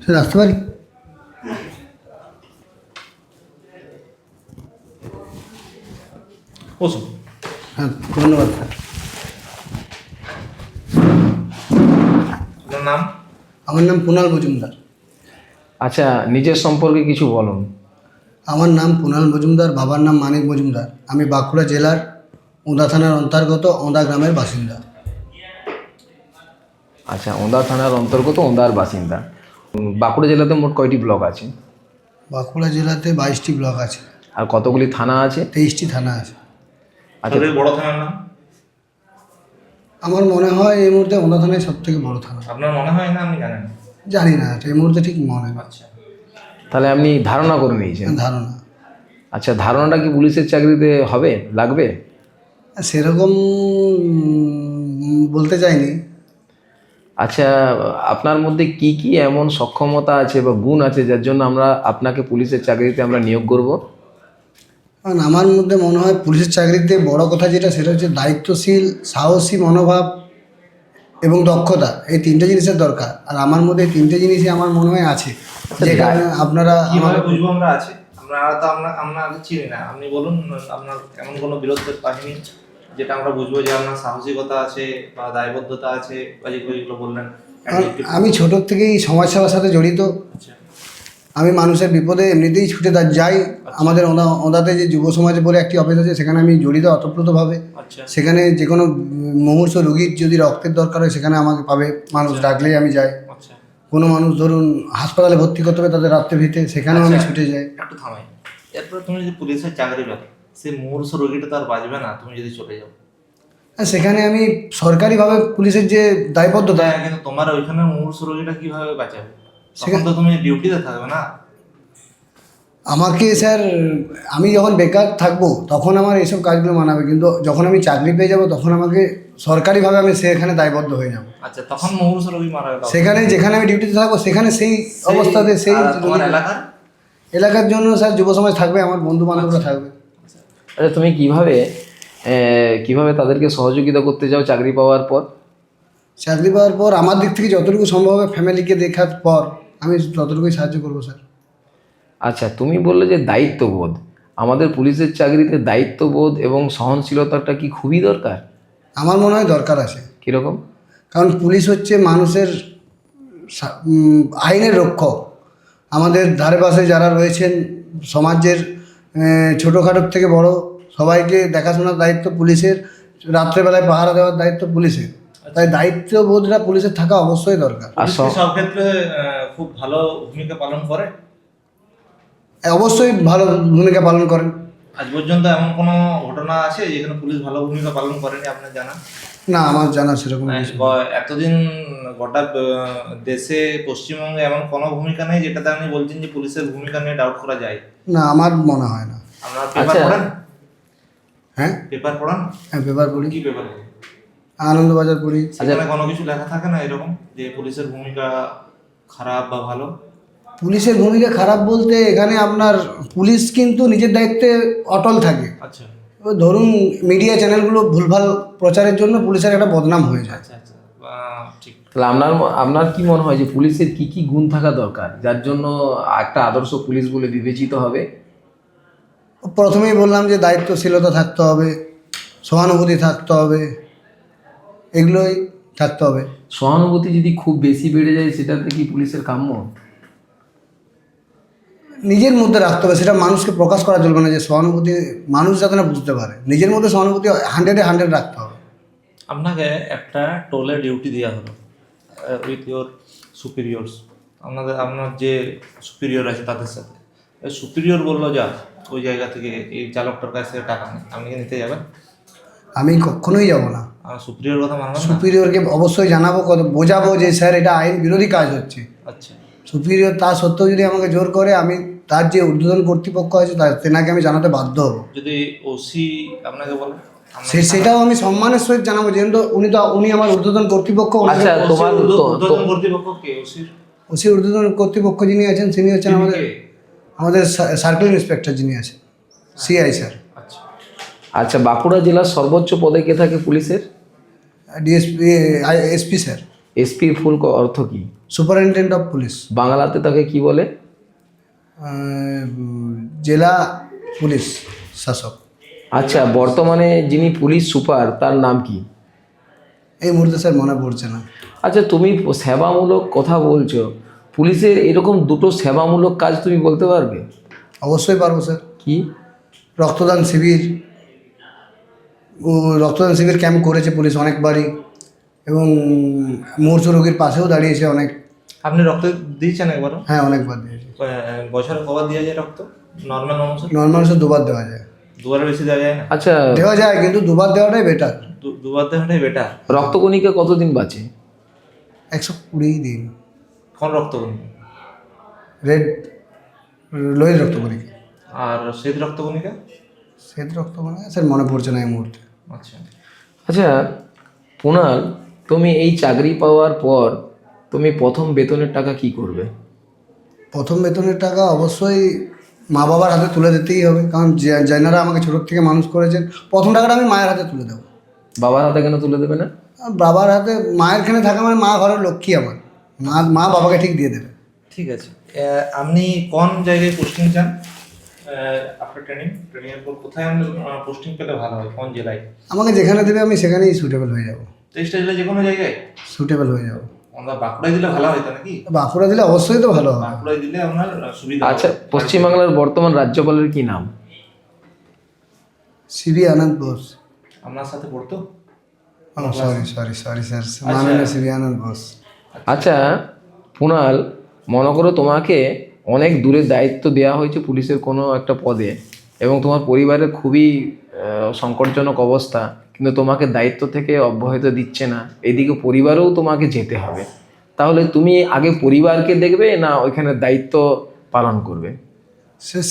Sir আসতে পারি? বসুন। হ্যাঁ, ধন্যবাদ স্যার। আপনার নাম? আমার নাম কুণাল মজুমদার। আচ্ছা, নিজের সম্পর্কে কিছু বলুন। আমার নাম কুণাল মজুমদার, বাবার নাম মানিক মজুমদার। আমি বাঁকুড়া জেলার ওঁদা থানার অন্তর্গত ওঁদা গ্রামের বাসিন্দা। আচ্ছা, ওঁদা থানার অন্তর্গত ওঁদার বাসিন্দা। বাঁকুড়া জেলাতে মোট কয়টি ব্লক আছে? বাঁকুড়া জেলাতে 22টি ব্লক আছে, আর কতগুলি থানা আছে? 23টি থানা আছে। আচ্ছা, সবথেকে বড় থানার নাম? আমার মনে হয় এই মুহূর্তে ওঁদা থানায় সবথেকে বড় থানা। আপনার মনে হয় না, আপনি জানেন? জানি না, এই মুহূর্তে ঠিক মনে হয় আচ্ছা, তাহলে আপনি ধারণা করে নিয়েছেন। ধারণা। আচ্ছা, ধারণাটা কি পুলিশের চাকরিতে হবে, লাগবে? সেরকম বলতে চাইনি। আচ্ছা, আপনার মধ্যে কি কি এমন সক্ষমতা আছে বা গুণ আছে যার জন্য আমরা আপনাকে পুলিশের চাকরিতে আমরা নিয়োগ করব? কারণ আমার মধ্যে মনে হয় পুলিশের চাকরিতে বড় কথা যেটা, সেটা হচ্ছে দায়িত্বশীল, সাহসী মনোভাব এবং দক্ষতা। এই তিনটে জিনিসের দরকার, আর আমার মধ্যে এই তিনটে জিনিসই আমার মনে হয় আছে। যে কারণে আপনারা কিভাবে বুঝবো আমরা আছে? আমরা তো আমরা আগে চিনি না। আপনি বলুন, আপনার এমন কোনো বীরত্বের কাহিনী যেটা আমরা বুঝবো যে আপনার সাহসিকতা আছে বা দায়বদ্ধতা আছে, বা যেগুলো বললেন। আমি ছোটোর থেকেই সমাজসেবার সাথে জড়িত। আচ্ছা, আমি মানুষের বিপদে এমনিতেই ছুটে যাই। আমাদের ওঁদাতে যে যুব সমাজ বলে একটি অফিস আছে, সেখানে আমি জড়িত ওতপ্রোতভাবে। আচ্ছা, সেখানে যে কোনো মুমূর্ষু রোগীর যদি রক্তের দরকার হয়, সেখানে আমাকে পাবে। মানুষ ডাকলেই আমি যাই। আচ্ছা। কোনো মানুষ ধরুন হাসপাতালে ভর্তি করতে হবে তাদের রাত্রে ভিতে, সেখানেও আমি ছুটে যাই। একটু থামাই। এরপর তুমি যদি পুলিশের চাকরি পাবে, সেই মুমূর্ষ রোগীটা তো আর বাঁচবে না তুমি যদি চলে যাও। আর সেখানে আমি সরকারিভাবে পুলিশের যে দায়বদ্ধতা, কিন্তু তোমার ওইখানে মুমূর্ষ রোগীটা কিভাবে বাঁচাবে? তখন তো তুমি ডিউটিতে থাকবে না। আমাকে স্যার, আমি যখন বেকার থাকবো তখন আমার এইসব কাজগুলো মানাবে, কিন্তু যখন আমি চাকরি পেয়ে যাব তখন আমাকে সরকারিভাবে আমি সেখানে দায়বদ্ধ হয়ে যাব। আচ্ছা, তখন মুমূর্ষ রোগী মারা গেল সেখানে যেখানে আমি ডিউটিতে থাকবো সেখানে সেই অবস্থাতে সেই তোমার এলাকার জন্য স্যার যুব সমাজ থাকবে, আমার বন্ধু বান্ধবরা থাকবে। আচ্ছা, তুমি কিভাবে তাদেরকে সহযোগিতা করতে চাও চাকরি পাওয়ার পর? চাকরি পাওয়ার পর আমার দিক থেকে যতটুকু সম্ভব হবে, ফ্যামিলিকে দেখার পর আমি ততটুকুই সাহায্য করবো স্যার। আচ্ছা, তুমি বললে যে দায়িত্ববোধ, আমাদের পুলিশের চাকরিতে দায়িত্ববোধ এবং সহনশীলতাটা কি খুবই দরকার? আমার মনে হয় দরকার আছে। কীরকম? কারণ পুলিশ হচ্ছে মানুষের আইনের রক্ষক। আমাদের ধারে পাশে যারা রয়েছেন সমাজের ছোটোখাটোর থেকে বড় সবাইকে দেখাশোনার দায়িত্ব পুলিশের, রাত্রেবেলায় পাহারা দেওয়ার দায়িত্ব পুলিশের। তাই দায়িত্ববোধটা পুলিশের থাকা অবশ্যই দরকার। আর সব ক্ষেত্রে খুব ভালো ভূমিকা পালন করে। অবশ্যই ভালো ভূমিকা পালন করেন। আজ পর্যন্ত এমন কোনো ঘটনা আছে যেখানে পুলিশ ভালো ভূমিকা পালন করেনি আপনার জানা? না, আমার জানা সেরকম এতদিন গোটা দেশে পশ্চিমবঙ্গে এমন কোনো ভূমিকা নেই যেটাতে আপনি বলছেন যে পুলিশের ভূমিকা নিয়ে ডাউট করা যায়? না, আমার মনে হয় না। আপনার পেপার পড়েন? হ্যাঁ, পেপার পড়েন? হ্যাঁ, পেপার পড়ি। কি পেপার পড়েন? আনন্দবাজার পড়ি। সেখানে কোনো কিছু লেখা থাকে না এরকম যে পুলিশের ভূমিকা খারাপ বা ভালো? পুলিশের ভূমিকা খারাপ বলতে এখানে আপনার পুলিশ কিন্তু নিজের দায়িত্বে অটল থাকে। আচ্ছা, এবার ধরুন মিডিয়া চ্যানেলগুলো ভুলভাল প্রচারের জন্য পুলিশের একটা বদনাম হয়ে যায়। আচ্ছা, আচ্ছা, ঠিক। তাহলে আপনার কি মনে হয় যে পুলিশের কি কি গুণ থাকা দরকার যার জন্য একটা আদর্শ পুলিশ বলে বিবেচিত হবে? প্রথমেই বললাম যে দায়িত্বশীলতা থাকতে হবে, সহানুভূতি থাকতে হবে, এগুলোই থাকতে হবে। সহানুভূতি যদি খুব বেশি বেড়ে যায় সেটাতে কি পুলিশের কাম্য? নিজের মধ্যে রাখতে হবে, সেটা মানুষকে প্রকাশ করা চলবে না। যে সহানুভূতি মানুষ যাতে না বুঝতে পারে, নিজের মধ্যে সহানুভূতি 100-এ 100 রাখতে হবে। আপনাকে একটা টোলে ডিউটি দেওয়া হলো উইথ ইয়োর সুপিরিয়র্স। আপনার যে সুপিরিয়র আছে তাদের সাথে সুপিরিয়র বললো যা ওই জায়গা থেকে এই চালকটার কাছ থেকে টাকা নেই, আপনি কি নিতে যাবেন? আমি কখনোই যাব না। সুপিরিয়র কথা মানবেন না? সুপিরিয়রকে অবশ্যই জানাবো, বোঝাবো যে স্যার এটা আইন বিরোধী কাজ হচ্ছে। আচ্ছা, সুপিরিয়র তা সত্ত্বেও যদি আমাকে জোর করে, আমি তার যে ঊর্ধ্বতন কর্তৃপক্ষ আছে তেনাকে আমি জানাতে বাধ্য হব। যদি ওসি আপনাকে বলে? সেটাও আমি সম্মানের সহিত জানাবো, যেহেতু উনি আমার ঊর্ধ্বতন কর্তৃপক্ষ। আচ্ছা, তোমার ঊর্ধ্বতন কর্তৃপক্ষ কে? ওসি ঊর্ধ্বতন কর্তৃপক্ষ যিনি আছেন তিনি হচ্ছেন আমাদের সার্কেল ইন্সপেক্টর যিনি আছেন, সিআই স্যার। আচ্ছা, আচ্ছা, বাঁকুড়া জেলার সর্বোচ্চ পদে কে থাকে পুলিশের? DSP, SP sir. এসপির ফুল অর্থ কি? সুপারিনটেন্ডেন্ট অফ পুলিশ, বাংলাতে তাকে কি বলে? জেলা পুলিশ শাসক। আচ্ছা, বর্তমানে যিনি পুলিশ সুপার তার নাম কি? এই মুহূর্তে স্যার মনে পড়ছে না। আচ্ছা, তুমি সেবামূলক কথা বলছো, পুলিশের এরকম দুটো সেবামূলক কাজ তুমি বলতে পারবে? অবশ্যই পারবো স্যার। কি? রক্তদান শিবির, রক্তদান শিবির ক্যাম্প করেছে পুলিশ অনেকবারই, এবং মূর্ছ রোগীর পাশেও দাঁড়িয়েছে অনেক। আপনি রক্ত দিয়েছেন একবারও? হ্যাঁ, অনেকবার দিয়েছে। বছরে কবার দেওয়া যায় রক্ত নর্মাল মানুষের? নর্মাল সে দুবার দেওয়া যায়। দুবারের বেশি দেওয়া যায় না? আচ্ছা, দেওয়া যায়, কিন্তু দুবার দেওয়াটাই বেটার। দুবার দেওয়াটাই বেটার। রক্তকণিকা কতদিন বাঁচে? 120 দিন। কোন রক্তকণিকা? রেড লোহিত রক্তকণিকা। আর শ্বেত রক্তকণিকা? শ্বেত রক্তকণিকা স্যার মনে পড়ছে না এই মুহূর্তে। আচ্ছা। আচ্ছা কুণাল, তুমি এই চাকরি পাওয়ার পর তুমি প্রথম বেতনের টাকা কি করবে? প্রথম বেতনের টাকা অবশ্যই মা বাবার হাতে তুলে দিতেই হবে, কারণ যেনারা আমাকে ছোটোর থেকে মানুষ করেছেন, প্রথম টাকাটা আমি মায়ের হাতে তুলে দেবো। বাবার হাতে কেন তুলে দেবে না? বাবার হাতে, মায়ের এখানে থাকা মানে মা ঘরের লক্ষ্মী আমার, মা বাবাকে ঠিক দিয়ে দেবে। ঠিক আছে। আপনি কোন জায়গায় পোস্টিং চান? আপনার ট্রেনিংয়ের পর কোথায় আপনি পোস্টিং পেলে ভালো হয়? কোন জেলায়? আমাকে যেখানে দেবে আমি সেখানেই সুটেবল হয়ে যাব। তেইশটা জেলায় যে কোনো জায়গায় সুটেবল হয়ে যাব। আমরা বাঁকুড়ায় দিলে ভালো হতো নাকি? বাঁকুড়া দিলে অবশ্যই তো ভালো হবে। বাঁকুড়ায় দিলে আপনার সুবিধা। আচ্ছা, পশ্চিমবাংলার বর্তমান রাজ্যপালের কি নাম? সিবি আনন্দ বোস। আপনার সাথে পড়তো? সরি স্যার, মাননীয় সিবি আনন্দ বোস। আচ্ছা কুণাল, মনে করো তোমাকে অনেক দূরে দায়িত্ব দেওয়া হয়েছে পুলিশের কোনো একটা পদে, এবং তোমার পরিবারের খুবই সংকটজনক অবস্থা, কিন্তু তোমাকে দায়িত্ব থেকে অব্যাহতি দিচ্ছে না, এদিকে পরিবারেও তোমাকে যেতে হবে, তাহলে তুমি আগে পরিবারকে দেখবে না ওইখানে দায়িত্ব পালন করবে?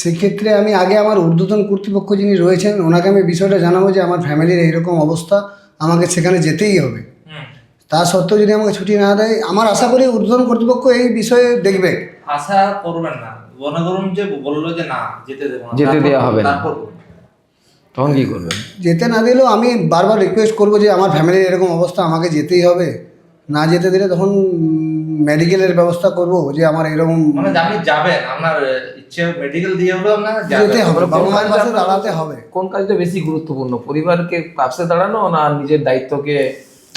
সেক্ষেত্রে আমি আগে আমার ঊর্ধ্বতন কর্তৃপক্ষ যিনি রয়েছেন ওনাকে আমি বিষয়টা জানাবো যে আমার ফ্যামিলির এইরকম অবস্থা, আমাকে সেখানে যেতেই হবে। তা সত্ত্বেও যদি আমাকে ছুটি না দেয়, আমার আশা করি ঊর্ধ্বতন কর্তৃপক্ষ এই বিষয়ে দেখবে। আশা করবেন না, মনে করুন যে বললো যে না যেতে দেবো না, যেতে দেওয়া হবে না, তারপর তখন কি করবেন? যেতে না দিলেও আমি বারবার রিকোয়েস্ট করবো যে আমার ফ্যামিলির এরকম অবস্থা, আমাকে যেতেই হবে। না যেতে দিলে তখন মেডিকেলের ব্যবস্থা করব, যে আমার এরকম মানে আপনি যাবেন, আপনার ইচ্ছে মেডিকেল দিয়ে হলো, আপনার যেতে হবে, বাবা মায়ের পাশে দাঁড়াতে হবে। কোন কাজটা বেশি গুরুত্বপূর্ণ, পরিবারকে পাশে দাঁড়ানো না নিজের দায়িত্বকে?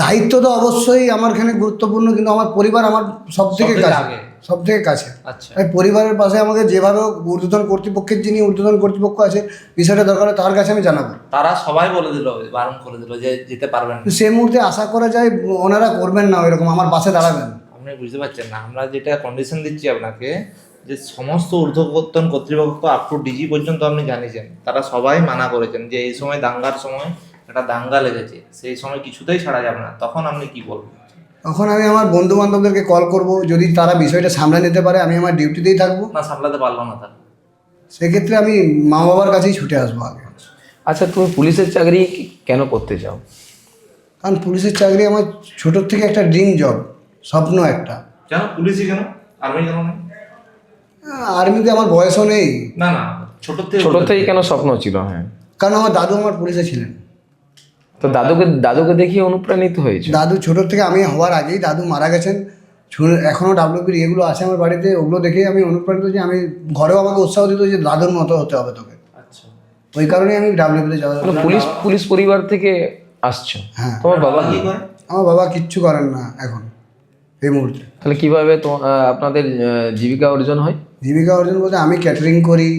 দায়িত্ব তো অবশ্যই আমার এখানে গুরুত্বপূর্ণ, কিন্তু আমার পরিবার আমার সব থেকে কাছে, সব থেকে কাছে। আচ্ছা। তাই পরিবারের পাশে আমাকে যেভাবে ঊর্ধ্বতন কর্তৃপক্ষের যিনি ঊর্ধ্বতন কর্তৃপক্ষ আছে, বিষয়টা দরকার হয় তার কাছে আমি জানাবো। তারা সবাই বলে দিল, বারণ করে দিল যে যেতে পারবেন না। সেই মুহূর্তে আশা করা যায় ওনারা করবেন না এরকম, আমার পাশে দাঁড়াবেন। আপনি বুঝতে পারছেন না, আমরা যেটা কন্ডিশন দিচ্ছি আপনাকে, যে সমস্ত ঊর্ধ্বতন কর্তৃপক্ষ আপ টু ডিজি পর্যন্ত আপনি জানিয়েছেন, তারা সবাই মানা করেছেন যে এই সময় দাঙ্গার সময় একটা দাঙ্গা লেগেছে, সেই সময় কিছুতেই ছাড়া যাবে না। তখন আপনি কি বলবেন? তখন আমি আমার বন্ধু বান্ধবদেরকে কল করব, যদি তারা বিষয়টা সামলে নিতে পারে আমি আমার ডিউটিতেই থাকবো। না সামলাতে পারলো না তারা, সেক্ষেত্রে আমি মা বাবার কাছেই ছুটে আসবো আগে। আচ্ছা, তুমি পুলিশের চাকরি কেন করতে চাও? কারণ পুলিশের চাকরি আমার ছোটোর থেকে একটা ড্রিম জব, স্বপ্ন একটা। কেন পুলিশই, কেন আর্মি কেন নেই? আর্মিতে আমার বয়সও নেই। না না, ছোট থেকে কেন স্বপ্ন ছিল? হ্যাঁ, কারণ আমার দাদু আমার পুলিশে ছিলেন। তো দাদুকে দেখিয়ে অনুপ্রাণিত হয়েছে? দাদু ছোটোর থেকে, আমি হওয়ার আগেই দাদু মারা গেছেন, এখনও ডাব্লিউপির এগুলো আছে আমার বাড়িতে, ওগুলো দেখেই আমি অনুপ্রাণিত, যে আমি ঘরেও আমাকে উৎসাহ দিত যে দাদুর মতো হতে হবে তোকে। আচ্ছা। ওই কারণেই আমি ডাব্লিউপিতে যাওয়া। পুলিশ পরিবার থেকে আসছো? হ্যাঁ। তোমার বাবা কি করে? আমার বাবা কিচ্ছু করেন না এখন এই মুহূর্তে। তাহলে কিভাবে আপনাদের জীবিকা অর্জন হয়? জীবিকা অর্জন বলতে আমি ক্যাটারিং করি,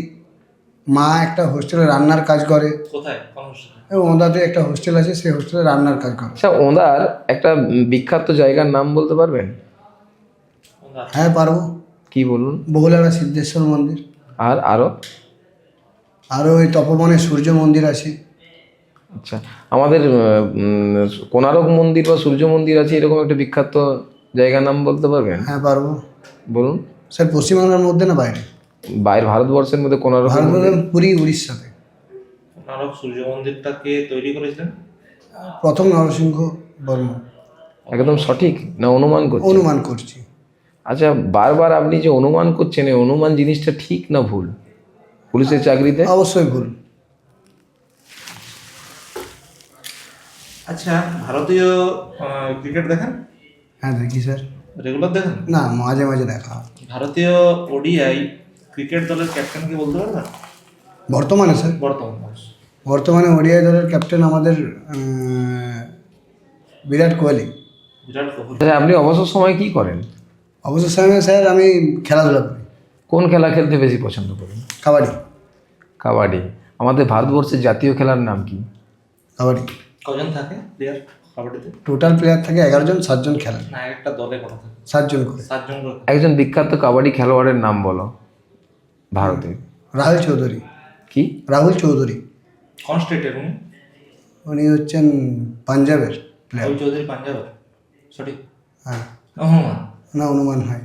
মা একটা হোস্টেলে রান্নার কাজ করে। কোথায়, কোন হোস্টেলে? এবং ওদাতে একটা হোস্টেল আছে, সেই হোস্টেলে রান্নার কাজ করে। আচ্ছা, ওনার একটা বিখ্যাত জায়গার নাম বলতে পারবেন? হ্যাঁ পারবো। কি বলুন? বহুলারা সিদ্ধেশ্বর মন্দির, আরও ওই তপবনে সূর্য মন্দির আছে। আচ্ছা, আমাদের কোণারক মন্দির বা সূর্য মন্দির আছে, এরকম একটা বিখ্যাত জায়গার নাম বলতে পারবেন? হ্যাঁ পারবো। বলুন। স্যার পশ্চিমবাংলার মধ্যে না বাইরে? বাইরে, ভারতবর্ষের মধ্যে কোণারক ভারতবর্ষের পুরী, উড়িষ্যাতে। কোণারক সূর্য মন্দিরটা কে তৈরি করেছিলেন? প্রথম নরসিংহ বর্মন। একদম সঠিক না অনুমান করছেন? অনুমান করছি। আচ্ছা, বারবার আপনি যে অনুমান করছেন, এই অনুমান জিনিসটা ঠিক না ভুল পুলিশের চাকরিতে? অবশ্যই ভুল। আচ্ছা, ভারতীয় ক্রিকেট দেখেন? হ্যাঁ দেখি স্যার। রেগুলার দেখেন? না, মাঝে মাঝে দেখা হয়। ভারতীয় ওডিআই ক্রিকেট দলের ক্যাপ্টেন কি বলতে পারবেন? বর্তমানে স্যার, বর্তমানে ওডিআই দলের ক্যাপ্টেন আমাদের বিরাট কোহলি। বিরাট কোহলি। আচ্ছা, আপনি অবসর সময় কি করেন? অবসর সময়ে স্যার আমি খেলাধুলা করি। কোন খেলা খেলতে বেশি পছন্দ করেন? কাবাডি। কাবাডি। আমাদের ভারতবর্ষের জাতীয় খেলার নাম কি? কাবাডি। কজন থাকে প্লেয়ার কাবাডিতে? টোটাল প্লেয়ার থাকে 11 জন, 7 জন খেলেন। না, একটা দলে কত থাকে? 7 জন করে। 7 জন করে। একজন বিখ্যাত কাবাডি খেলোয়াড়ের নাম বলো ভারতে। রাহুল চৌধুরী। কি? রাহুল চৌধুরী। কোন স্টেটের উনি? উনি হচ্ছেন পাঞ্জাবের প্লেয়ার। রাহুল চৌধুরী পাঞ্জাবের? সঠিক? হ্যাঁ। অনুমান। না, অনুমান হয়।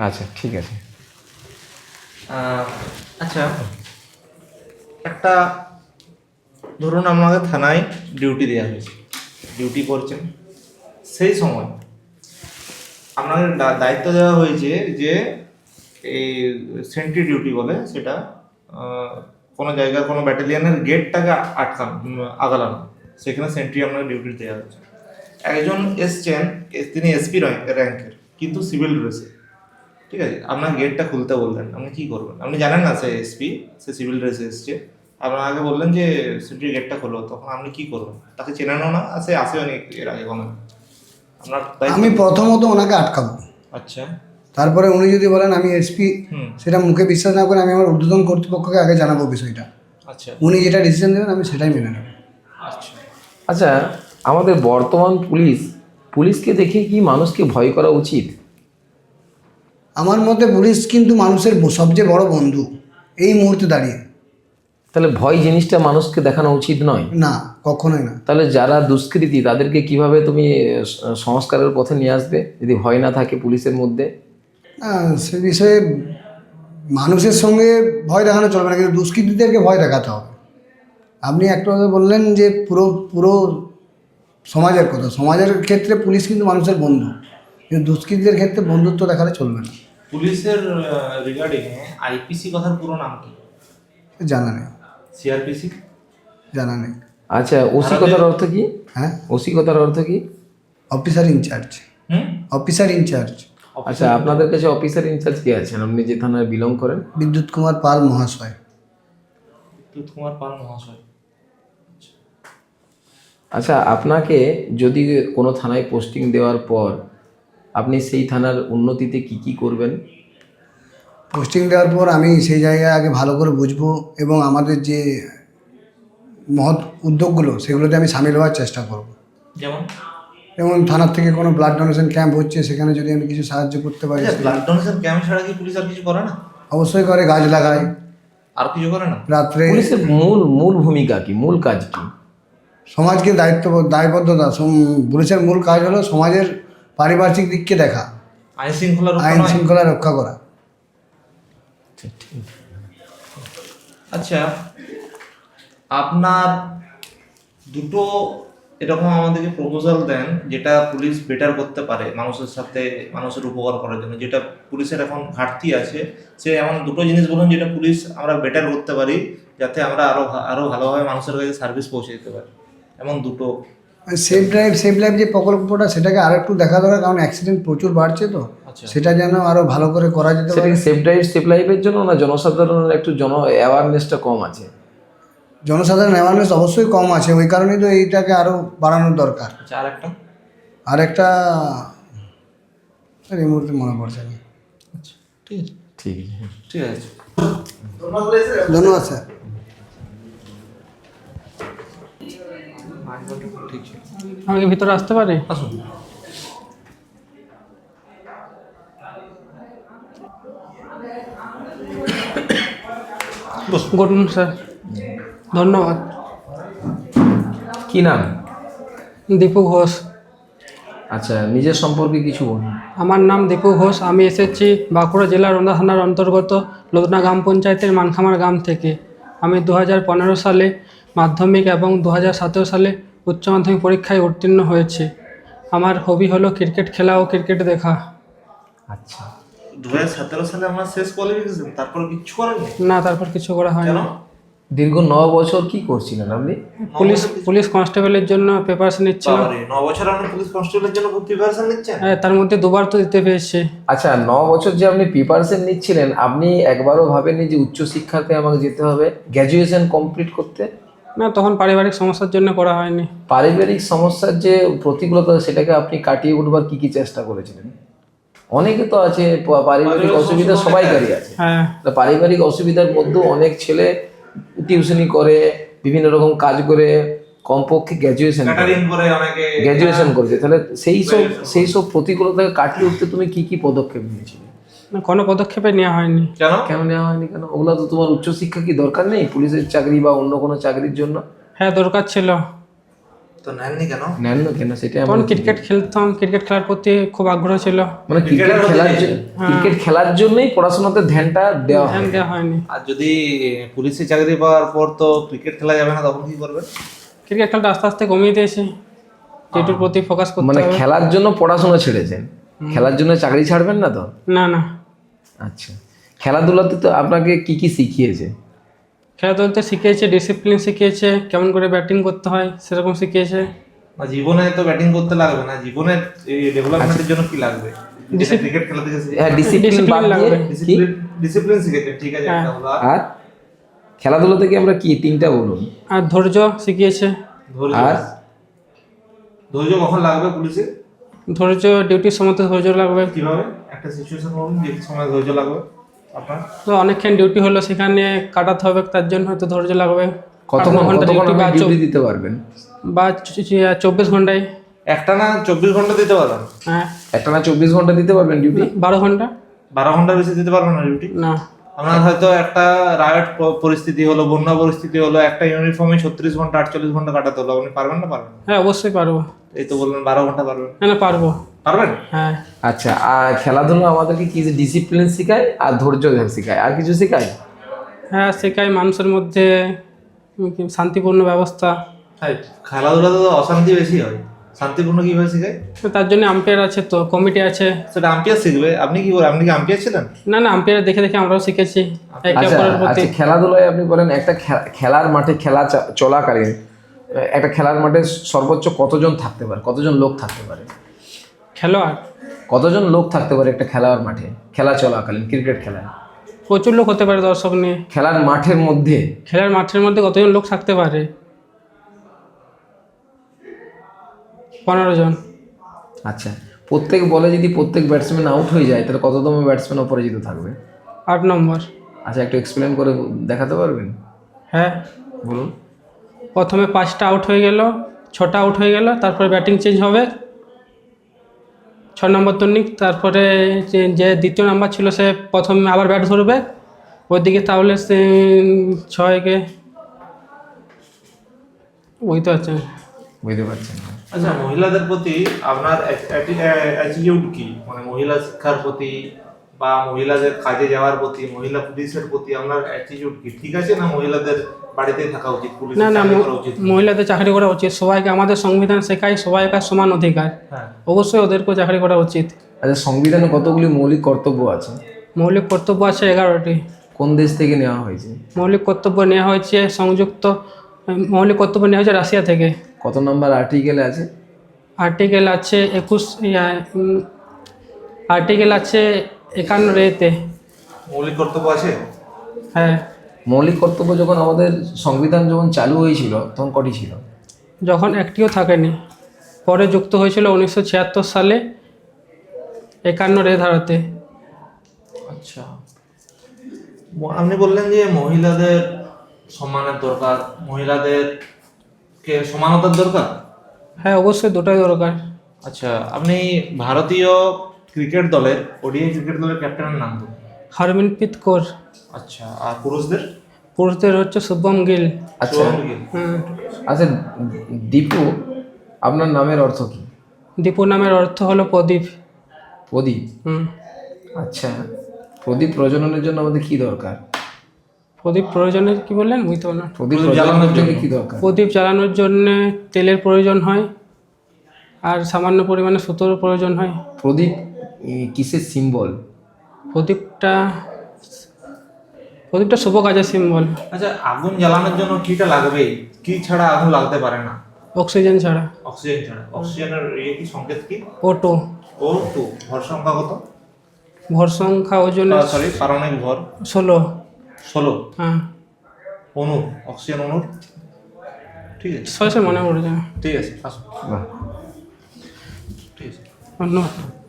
আচ্ছা, ঠিক আছে। আচ্ছা, একটা ধরুন আমাকে থানায় ডিউটি দেওয়া হয়েছে, ডিউটি করছেন, সেই সময় আপনাকে দায়িত্ব দেওয়া হয়েছে যে এই সেন্ট্রি ডিউটি বলে সেটা, কোনো জায়গার কোনো ব্যাটালিয়নের গেটটাকে আগালানো, সেখানে সেন্ট্রি আপনাকে ডিউটি দেওয়া হয়েছে। একজন এসছেন, তিনি এসপি র্যাঙ্কের, কিন্তু সিভিল ড্রেসে, ঠিক আছে, আপনার গেটটা খুলতে বললেন, আপনি কি করবেন? আপনি জানেন না সে এসপি, সে সিভিল ড্রেসে এসছে, আপনার আগে বললেন যে সেন্ট্রি গেটটা খোলো, তখন আপনি কি করবেন? তাকে চেনানো না, সে আসেও নি এর আগে কোনো, আপনার আমি প্রথমত ওনাকে আটকাবো। আচ্ছা। তারপরে উনি যদি বলেন আমি এসপি, সেটা মুখে বিশ্বাস না করে আমি আমার ঊর্ধ্বতন কর্তৃপক্ষকে আগে জানাবো বিষয়টা। আচ্ছা। উনি যেটা ডিসিশন দেবেন আমি সেটাই মেনে নেব। আচ্ছা। আচ্ছা, আমাদের বর্তমান পুলিশকে দেখে কি মানুষকে ভয় করা উচিত? আমার মতে পুলিশ কিন্তু মানুষের সবচেয়ে বড় বন্ধু এই মুহূর্তে দাঁড়িয়ে। তাহলে ভয় জিনিসটা মানুষকে দেখানো উচিত নয়? না, কখনোই না। তাহলে যারা দুষ্কৃতী তাদেরকে কিভাবে তুমি সংস্কারের পথে নিয়ে আসবে যদি ভয় না থাকে পুলিশের মধ্যে? না, সে বিষয়ে মানুষের সঙ্গে ভয় দেখানো চলবে না, কিন্তু দুষ্কৃতীদেরকে ভয় দেখাতে হবে। আপনি একটু আগে বললেন যে পুরো সমাজের কথা, সমাজের ক্ষেত্রে পুলিশ কিন্তু মানুষের বন্ধু, কিন্তু দুষ্কৃতীদের ক্ষেত্রে বন্ধুত্ব দেখালে চলবে না। পুলিশের রিগার্ডিং আইপিসি কথার পুরো নাম কি জানা নেই। সিআরপিসি জানা নেই। আচ্ছা, ওসি কথার অর্থ কি? হ্যাঁ, ওসি কথার অর্থ কি? Officer in charge. Officer in charge. আচ্ছা, আপনাদের কাছে অফিসার ইনচার্জ কে আছেন আপনি যে থানায় বিলং করেন? বিদ্যুৎ কুমার পাল মহাশয়। বিদ্যুৎ কুমার পাল মহাশয়। আচ্ছা, আপনাকে যদি কোনো থানায় পোস্টিং দেওয়ার পর আপনি সেই থানার উন্নতিতে কি কি করবেন? পোস্টিং দেওয়ার পর আমি সেই জায়গায় আগে ভালো করে বুঝবো এবং আমাদের যে মহৎ উদ্যোগগুলো সেগুলোতে আমি সামিল হওয়ার চেষ্টা করব। যেমন থানার থেকে কোনো ব্লাড ডোনেশন ক্যাম্প হচ্ছে, সেখানে যদি আমি কিছু সাহায্য করতে পারি। ব্লাড ডোনেশন ক্যাম্প ছাড়া কি পুলিশ আর কিছু করে না? অবশ্যই করে, গাছ লাগায়। আর কিছু করে না? রাত্রে পুলিশের মূল ভূমিকা কি, মূল কাজ কি? সমাজকে দায়বদ্ধতা। পুলিশের মূল কাজ হলো সমাজের পারিপার্শ্বিক দিককে দেখা, আইন শৃঙ্খলা রক্ষা করা। আচ্ছা, আপনার দুটো এরকম আমাদেরকে প্রপোজাল দেন যেটা পুলিশ বেটার করতে পারে মানুষের সাথে, মানুষের উপকার করার জন্য, যেটা পুলিশের এখন ঘাটতি আছে, সে এমন দুটো জিনিস বলুন যেটা পুলিশ আমরা বেটার করতে পারি, যাতে আমরা আরো ভালোভাবে মানুষের কাছে সার্ভিস পৌঁছে দিতে পারি, এমন দুটো। সেভ লাইফ যে প্রকল্পটা, সেটাকে আরো একটু দেখা দরকার, কারণ অ্যাক্সিডেন্ট প্রচুর বাড়ছে, তো সেটা যেন আরো ভালো করে করা যেতে পারে। সেভ লাইফের জন্য না জনসাধারণের একটু অ্যাওয়ারনেসটা কম আছে? জনসাধারণ অ্যাওয়ারনেস অবশ্যই কম আছে, ওই কারণেই তো এইটাকে আরো বাড়ানোর দরকার। আরেকটা এই মুহূর্তে মনে পড়ছে না। ঠিক আছে। ধন্যবাদ স্যার। আমি কি ভিতরে আসতে পারি? আসুন। Good morning sir. ধন্যবাদ। কি নাম? দীপু ঘোষ। আচ্ছা, নিজের সম্পর্কে কিছু বলুন। আমার নাম দীপু ঘোষ। আমি এসেছি বাঁকুড়া জেলার রন্দা থানার অন্তর্গত লোদনা গ্রাম পঞ্চায়েতের মানখামার গ্রাম থেকে। আমি 2015 সালে মাধ্যমিক এবং 2017 সালে উচ্চ মাধ্যমিক পরীক্ষায় উত্তীর্ণ হয়েছি। আমার হবি হলো ক্রিকেট খেলা ও ক্রিকেট দেখা। আচ্ছা, 2017 সালে আমার শেষ কোয়ালিফিকেশন, তারপর কিছু করেননি? না, তারপর কিছু করা হয়নি। দীর্ঘ 9 বছর কি করছিলেন আপনি? পুলিশ কনস্টেবলের জন্য প্রিপারেশন নিচ্ছিলাম। বাবারে, 9 বছর আপনি পুলিশ কনস্টেবলের জন্য প্রিপারেশন নিচ্ছেন? হ্যাঁ, তার মধ্যে 2বার তো দিতে পেরেছি। আচ্ছা, 9 বছর যে আপনি প্রিপারেশন নিচ্ছিলেন, আপনি একবারও ভাবেননি যে উচ্চশিক্ষাতে আমাকে যেতে হবে, গ্র্যাজুয়েশন কমপ্লিট করতে? না, তখন পারিবারিক সমস্যার জন্য করা হয়নি। পারিবারিক সমস্যার যে প্রতিকূলতা, সেটাকে আপনি কাটিয়ে উঠবার কি কি চেষ্টা করেছিলেন? অনেকে তো আছে পারিবারিক অসুবিধা, সবাইকারই আছে। হ্যাঁ, তা পারিবারিক অসুবিধার মধ্যেও অনেক ছেলে টিউশনি করে, বিভিন্ন রকম কাজ করে, কমপক্ষে গ্র্যাজুয়েশন করেছে। তাহলে সেই সব প্রতিকূলতাকে কাটিয়ে উঠতে তুমি কি কি পদক্ষেপ নিয়েছিলে? না, কোনো পদক্ষেপে নেওয়া হয়নি। কেন নেওয়া হয়নি? কেন? ওগুলো তো তোমার উচ্চশিক্ষা কি দরকার নেই পুলিশের চাকরি বা অন্য কোনো চাকরির জন্য? হ্যাঁ, দরকার ছিল। তো নেননি কেন? নেন না কেন সেটা তখন ক্রিকেট খেলতাম, ক্রিকেট খেলার প্রতি খুব আগ্রহ ছিল। মানে ক্রিকেট খেলার জন্যই পড়াশোনাতে ধ্যানটা দেওয়া হয়? ধ্যান দেওয়া হয়নি। আর যদি পুলিশে চাকরি পাওয়ার পর তো ক্রিকেট খেলা যাবে না, তখন কি করবেন? ক্রিকেট খেলাটা আস্তে আস্তে কমিয়ে দিয়েছি, ডিউটির প্রতি ফোকাস করতে মানে হবে। খেলার জন্য পড়াশোনা ছেড়েছেন, খেলার জন্য চাকরি ছাড়বেন না তো? না না, আচ্ছা, খেলাধুলাতে তো আপনাকে কি কি শিখিয়েছে? খেলাধুলাতে শিখিয়েছে, ডিসিপ্লিন শিখিয়েছে, কেমন করে ব্যাটিং করতে হয় সেরকম শিখিয়েছে। না, জীবনে তো ব্যাটিং করতে লাগবে না, জীবনের ডেভেলপমেন্টের জন্য কি লাগবে? ক্রিকেট খেলা থেকে হ্যাঁ, ডিসিপ্লিন বাদ দিয়ে ডিসিপ্লিন শিখেছে, ঠিক আছে, একটা হলো। আর খেলাধুলা থেকে আমরা কি, তিনটা বলুন। আর ধৈর্য শিখিয়েছে। ধৈর্য। আর ধৈর্য কখন লাগবে পুলিশে? ধৈর্য ডিউটির সময় তো ধৈর্য লাগবে। কিভাবে? একটা সিচুয়েশন বলুন যে সময় ধৈর্য লাগবে আপনার। তো অনেকক্ষণ ডিউটি হলো, সেখানে কাটাতে হবে, তার জন্য হয়তো ধৈর্য লাগবে। কতক্ষণ 8-9 ঘন্টা ডিউটি বা ডিউটি দিতে পারবেন? 24 ঘন্টায়। একটা না 24 ঘন্টা দিতে পারবেন? হ্যাঁ, একটা না 24 ঘন্টা দিতে পারবেন ডিউটি? 12 ঘন্টা। 12 ঘন্টার বেশি দিতে পারবেন না ডিউটি? না, আপনার হয়তো একটা রায়ট পরিস্থিতি হলো, বন্যা পরিস্থিতি হলো, একটা ইউনিফর্মে 36 ঘন্টা 48 ঘন্টা কাটাতে হলো, আপনি পারবেন না? পারবেন? হ্যাঁ অবশ্যই পারবো। এই তো বললেন 12 ঘন্টা পারবেন। না না, পারবো। পারবেন? হ্যাঁ আচ্ছা, আর খেলাধুলা আমাদেরকে কি ডিসিপ্লিন শেখায় আর ধৈর্য শেখায়, আর কিছু শেখায়? হ্যাঁ, শেখায় মানুষের মধ্যে শান্তিপূর্ণ ব্যবস্থা। হ্যাঁ, খেলাধুলাতে তো অশান্তি বেশি হয়, শান্তিপূর্ণ কিভাবে শেখায়? তো তার জন্য আম্পায়ার আছে, তো কমিটি আছে। সেটা আম্পায়ার শিখবে। আপনি কি করেন? আপনি কি আম্পায়ার ছিলেন? না না, আম্পায়ার দেখে দেখে আমরাও শিখেছি একে আচ্ছা অপরের প্রতি। আচ্ছা, খেলাধুলায় আপনি বলেন একটা খেলার মাঠে চলাকালীন একটা খেলার মাঠে সর্বোচ্চ কতজন থাকতে পারে, কতজন লোক থাকতে পারে? খেলোয়াড় কতজন লোক থাকতে পারে একটা খেলার মাঠে, খেলা চলাকালীন, ক্রিকেট খেলায়? প্রচুর লোক হতে পারে দর্শক নিয়ে। খেলার মাঠের মধ্যে? খেলার মাঠের মধ্যে কতজন লোক থাকতে পারে? 15 জন। আচ্ছা, প্রত্যেক বলে যদি প্রত্যেক ব্যাটসম্যান আউট হয়ে যায়, তাহলে কততম ব্যাটসম্যান অপরাজিত থাকবে? 8 নম্বর। আচ্ছা, একটু এক্সপ্লেন করে দেখাতে পারবেন? হ্যাঁ, বলুন। প্রথমে 5টা আউট হয়ে গেল, 6টা আউট হয়ে গেল, তারপরে ব্যাটিং চেঞ্জ হবে 6 নম্বর তন্নিক। তারপরে যে দ্বিতীয় নাম্বার ছিল সে প্রথমে আবার ব্যাট ধরবে ওইদিকে, তাহলে সে 6কে ওই তো আছে। বুঝতে পারছেন? আচ্ছা, মহিলাদের প্রতি আপনার অ্যাটিটিউড কি? মানে মহিলা শিক্ষার প্রতি বা মহিলাদের কাজে যাওয়ার প্রতি, মহিলা পুলিশের প্রতি আপনার অ্যাটিটিউড কি? ঠিক আছে না মহিলাদের বাড়িতেই থাকা উচিত, পুলিশে না না, চাকরি করা উচিত? মহিলাদের চাকরি করা উচিত। সবাইকে আমাদের সংবিধান শেখায় সবাইকার সমান অধিকার, হ্যাঁ। অবশ্যই ওদেরকেও চাকরি করা উচিত। আচ্ছা, সংবিধানে কতগুলি মৌলিক কর্তব্য আছে? মৌলিক কর্তব্য আছে 11টি। কোন দেশ থেকে নেওয়া হয়েছে? মৌলিক কর্তব্য নেওয়া হয়েছে মৌলিক কর্তব্য নেওয়া হয়েছে রাশিয়া থেকে। কত নম্বর আর্টিকেলে আছে? আর্টিকেল আছে আর্টিকেল আছে 51 মৌলিক কর্তব্য আছে? হ্যাঁ, মৌলিক কর্তব্য যখন আমাদের সংবিধান যখন চালু হয়েছিল তখন কটি ছিল? যখন একটিও থাকেনি, পরে যুক্ত হয়েছিল 1976 সালে 51 ধারাতে। আচ্ছা, আপনি বললেন যে মহিলাদের সম্মানের দরকার, মহিলাদেরকে সমানতার দরকার। হ্যাঁ অবশ্যই, দুটোই দরকার। আচ্ছা, আপনি ভারতীয় ক্রিকেট দলের, ওডিআই ক্রিকেট দলের ক্যাপ্টেনের নাম তো? হরমনপ্রীত কৌর। আচ্ছা, আর পুরুষদের? পুরুষদের হচ্ছে শুভম গিল। আচ্ছা আচ্ছা, দীপু আপনার নামের অর্থ কি? দীপু নামের অর্থ হলো প্রদীপ। প্রদীপ? আচ্ছা, প্রদীপ প্রজ্বলনের জন্য আমাদের কি দরকার? প্রদীপ প্রয়োজনের কি বললেন, বুঝতে পারলাম। প্রদীপ জ্বালানোর জন্য কি দরকার? প্রদীপ জ্বালানোর জন্য তেলের প্রয়োজন হয় আর সামান্য পরিমাণে সুতোর প্রয়োজন হয়। প্রদীপ কিসের সিম্বল? প্রদীপটা প্রদীপটা শুভ কাজের সিম্বল। আচ্ছা, আগুন জ্বালানোর জন্য কিটা লাগবেই, কি ছাড়া আগুন লাগতে পারে না? অক্সিজেন ছাড়া। অক্সিজেন ছাড়া। অক্সিজেনের কি সংকেত কি? O2। O2। ভর সংখ্যা কত? ভর সংখ্যা ওজনে সরি, পারমাণবিক ভর 16। 16। হ্যাঁ, অণু, অক্সিজেন অণুর। ঠিক আছে, সরাসরি মনে পড়ে যায়। ঠিক আছে, আসো। বাহ। ঠিক আছে। ধন্যবাদ।